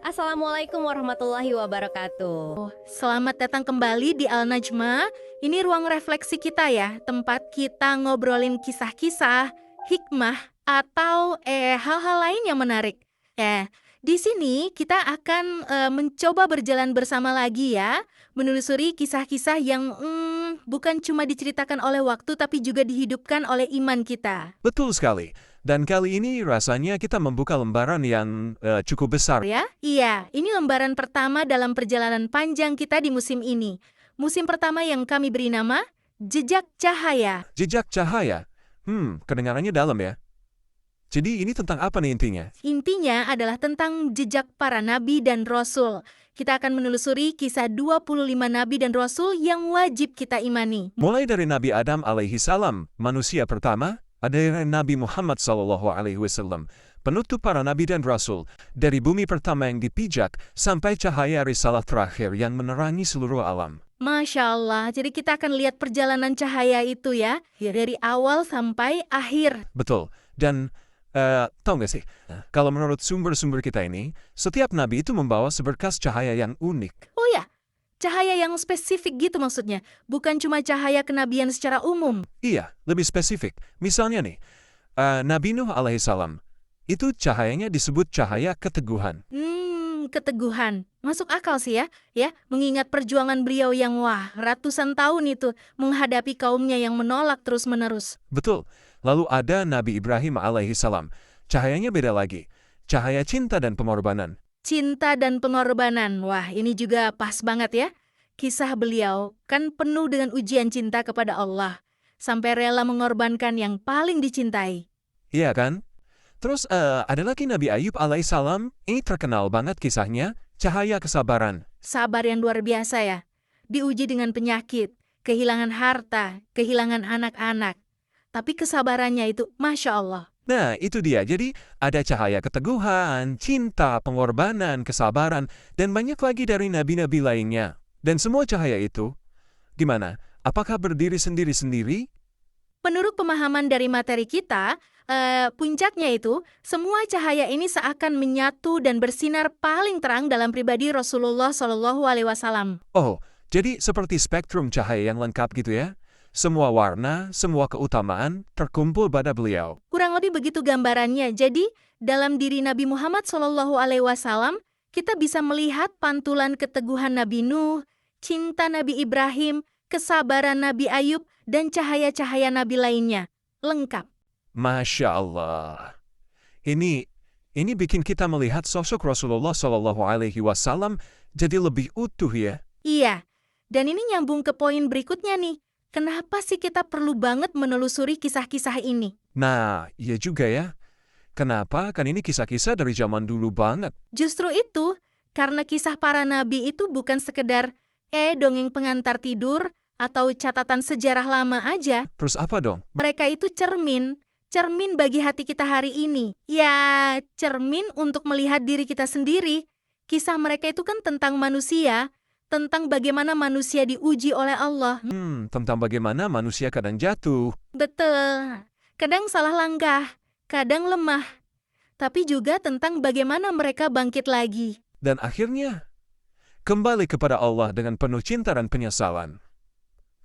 Assalamualaikum warahmatullahi wabarakatuh. Selamat datang kembali di Al-Najma. Ini ruang refleksi kita ya, tempat kita ngobrolin kisah-kisah, hikmah, atau hal-hal lain yang menarik. Di sini kita akan mencoba berjalan bersama lagi ya, menelusuri kisah-kisah yang bukan cuma diceritakan oleh waktu, tapi juga dihidupkan oleh iman kita. Betul sekali. Dan kali ini rasanya kita membuka lembaran yang cukup besar. Ya? Iya, ini lembaran pertama dalam perjalanan panjang kita di musim ini. Musim pertama yang kami beri nama Jejak Cahaya. Jejak cahaya. Kedengarannya dalam ya. Jadi ini tentang apa nih intinya? Intinya adalah tentang jejak para nabi dan rasul. Kita akan menelusuri kisah 25 nabi dan rasul yang wajib kita imani. Mulai dari Nabi Adam alaihi salam, manusia pertama, ada Nabi Muhammad sallallahu alaihi wasallam, penutup para nabi dan rasul, dari bumi pertama yang dipijak sampai cahaya risalah terakhir yang menerangi seluruh alam. Masya Allah, jadi kita akan lihat perjalanan cahaya itu ya, dari awal sampai akhir. Betul. Dan tahu nggak sih, kalau menurut sumber-sumber kita ini, setiap nabi itu membawa seberkas cahaya yang unik. Oh ya, cahaya yang spesifik gitu maksudnya, bukan cuma cahaya kenabian secara umum. Iya, lebih spesifik. Misalnya nih, Nabi Nuh alaihissalam, itu cahayanya disebut cahaya keteguhan. Keteguhan. Masuk akal sih ya, mengingat perjuangan beliau yang ratusan tahun itu menghadapi kaumnya yang menolak terus-menerus. Betul. Lalu ada Nabi Ibrahim alaihissalam. Cahayanya beda lagi. Cahaya cinta dan pengorbanan. Cinta dan pengorbanan, ini juga pas banget ya. Kisah beliau kan penuh dengan ujian cinta kepada Allah, sampai rela mengorbankan yang paling dicintai. Iya kan? Terus ada lagi Nabi Ayub alaihissalam. Ini terkenal banget kisahnya. Cahaya kesabaran. Sabar yang luar biasa ya. Diuji dengan penyakit, kehilangan harta, kehilangan anak-anak. Tapi kesabarannya itu, Masya Allah. Nah, itu dia. Jadi, ada cahaya keteguhan, cinta, pengorbanan, kesabaran, dan banyak lagi dari nabi-nabi lainnya. Dan semua cahaya itu, gimana? Apakah berdiri sendiri-sendiri? Menurut pemahaman dari materi kita, puncaknya itu, semua cahaya ini seakan menyatu dan bersinar paling terang dalam pribadi Rasulullah SAW. Oh, jadi seperti spektrum cahaya yang lengkap gitu ya? Semua warna, semua keutamaan terkumpul pada beliau. Kurang lebih begitu gambarannya. Jadi, dalam diri Nabi Muhammad SAW, kita bisa melihat pantulan keteguhan Nabi Nuh, cinta Nabi Ibrahim, kesabaran Nabi Ayub, dan cahaya-cahaya Nabi lainnya. Lengkap. Masya Allah. Ini bikin kita melihat sosok Rasulullah SAW jadi lebih utuh ya. Iya, dan ini nyambung ke poin berikutnya nih. Kenapa sih kita perlu banget menelusuri kisah-kisah ini? Nah, iya juga ya. Kenapa? Kan ini kisah-kisah dari zaman dulu banget. Justru itu, karena kisah para nabi itu bukan sekedar dongeng pengantar tidur atau catatan sejarah lama aja. Terus apa dong? Mereka itu cermin bagi hati kita hari ini. Ya, cermin untuk melihat diri kita sendiri. Kisah mereka itu kan tentang manusia, tentang bagaimana manusia diuji oleh Allah. Tentang bagaimana manusia kadang jatuh. Betul. Kadang salah langkah, kadang lemah. Tapi juga tentang bagaimana mereka bangkit lagi. Dan akhirnya, kembali kepada Allah dengan penuh cinta dan penyesalan.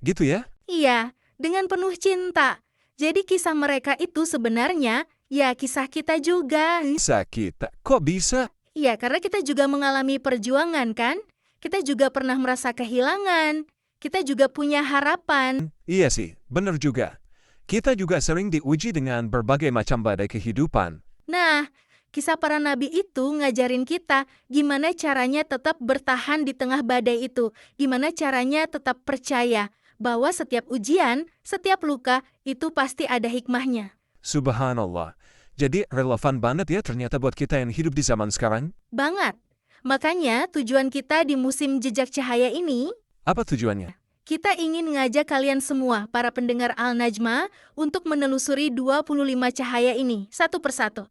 Gitu ya? Iya, dengan penuh cinta. Jadi kisah mereka itu sebenarnya, ya kisah kita juga. Kisah kita? Kok bisa? Iya, karena kita juga mengalami perjuangan kan? Kita juga pernah merasa kehilangan. Kita juga punya harapan. Iya sih, benar juga. Kita juga sering diuji dengan berbagai macam badai kehidupan. Nah, kisah para nabi itu ngajarin kita gimana caranya tetap bertahan di tengah badai itu. Gimana caranya tetap percaya bahwa setiap ujian, setiap luka, itu pasti ada hikmahnya. Subhanallah. Jadi relevan banget ya ternyata buat kita yang hidup di zaman sekarang. Banget. Makanya tujuan kita di musim Jejak Cahaya ini, Apa tujuannya? kita ingin ngajak kalian semua, para pendengar Al-Najma, untuk menelusuri 25 cahaya ini, satu persatu.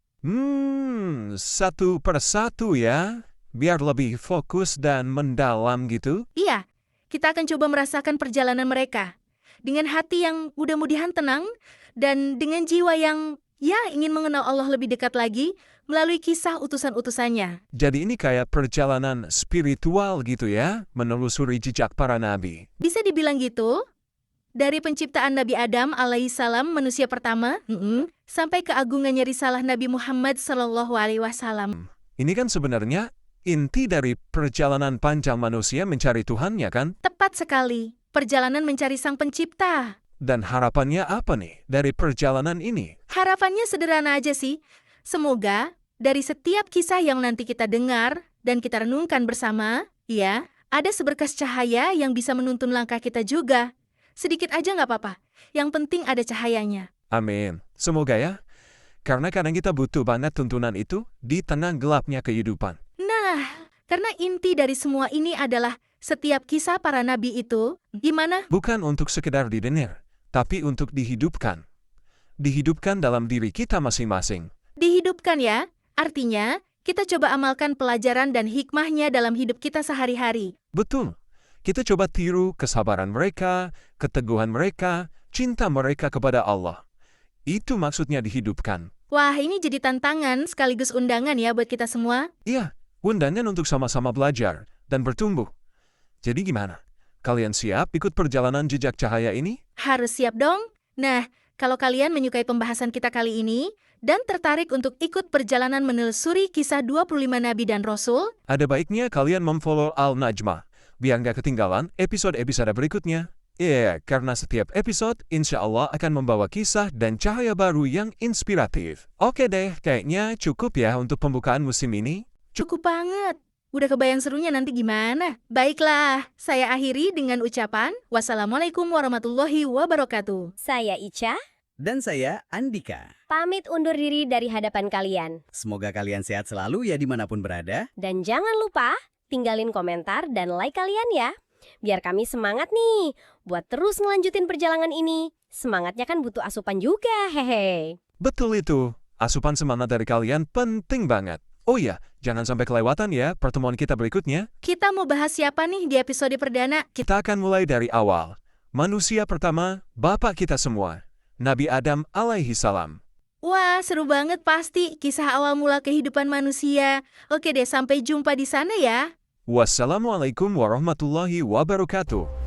Satu persatu ya. Biar lebih fokus dan mendalam gitu. Iya, kita akan coba merasakan perjalanan mereka. Dengan hati yang mudah-mudahan tenang, dan dengan jiwa yang ingin mengenal Allah lebih dekat lagi, melalui kisah utusan-utusannya. Jadi ini kayak perjalanan spiritual gitu ya, menelusuri jejak para nabi. Bisa dibilang gitu? Dari penciptaan Nabi Adam alaihissalam manusia pertama, sampai keagungannya risalah Nabi Muhammad sallallahu alaihi wasallam. Ini kan sebenarnya inti dari perjalanan panjang manusia mencari Tuhannya kan? Tepat sekali, perjalanan mencari Sang Pencipta. Dan harapannya apa nih dari perjalanan ini? Harapannya sederhana aja sih. Semoga dari setiap kisah yang nanti kita dengar dan kita renungkan bersama, ya, ada seberkas cahaya yang bisa menuntun langkah kita juga. Sedikit aja nggak apa-apa. Yang penting ada cahayanya. Amin. Semoga ya. Karena kadang kita butuh banget tuntunan itu di tengah gelapnya kehidupan. Nah, karena inti dari semua ini adalah setiap kisah para nabi itu, gimana? Bukan untuk sekedar didengar, tapi untuk dihidupkan. Dihidupkan dalam diri kita masing-masing. Dihidupkan ya. Artinya, kita coba amalkan pelajaran dan hikmahnya dalam hidup kita sehari-hari. Betul. Kita coba tiru kesabaran mereka, keteguhan mereka, cinta mereka kepada Allah. Itu maksudnya dihidupkan. Wah, ini jadi tantangan sekaligus undangan ya buat kita semua. Iya, undangan untuk sama-sama belajar dan bertumbuh. Jadi gimana? Kalian siap ikut perjalanan jejak cahaya ini? Harus siap dong. Nah, kalau kalian menyukai pembahasan kita kali ini dan tertarik untuk ikut perjalanan menelusuri kisah 25 Nabi dan Rasul, Ada baiknya kalian memfollow Al-Najmah, biar nggak ketinggalan episode-episode berikutnya. Iya, karena setiap episode insya Allah akan membawa kisah dan cahaya baru yang inspiratif. Oke deh, kayaknya cukup ya untuk pembukaan musim ini. cukup banget. Udah kebayang serunya nanti gimana? Baiklah, saya akhiri dengan ucapan wassalamualaikum warahmatullahi wabarakatuh. Saya Ica, Dan saya Andika. pamit undur diri dari hadapan kalian. Semoga kalian sehat selalu ya dimanapun berada. Dan jangan lupa, tinggalin komentar dan like kalian ya. Biar kami semangat nih, buat terus ngelanjutin perjalanan ini. Semangatnya kan butuh asupan juga, hehe. Betul itu, asupan semangat dari kalian penting banget. Oh iya, jangan sampai kelewatan ya pertemuan kita berikutnya. Kita mau bahas siapa nih di episode perdana? Kita akan mulai dari awal. Manusia pertama, Bapak kita semua, Nabi Adam alaihi salam. Wah, seru banget pasti kisah awal mula kehidupan manusia. Oke deh, sampai jumpa di sana ya. Wassalamualaikum warahmatullahi wabarakatuh.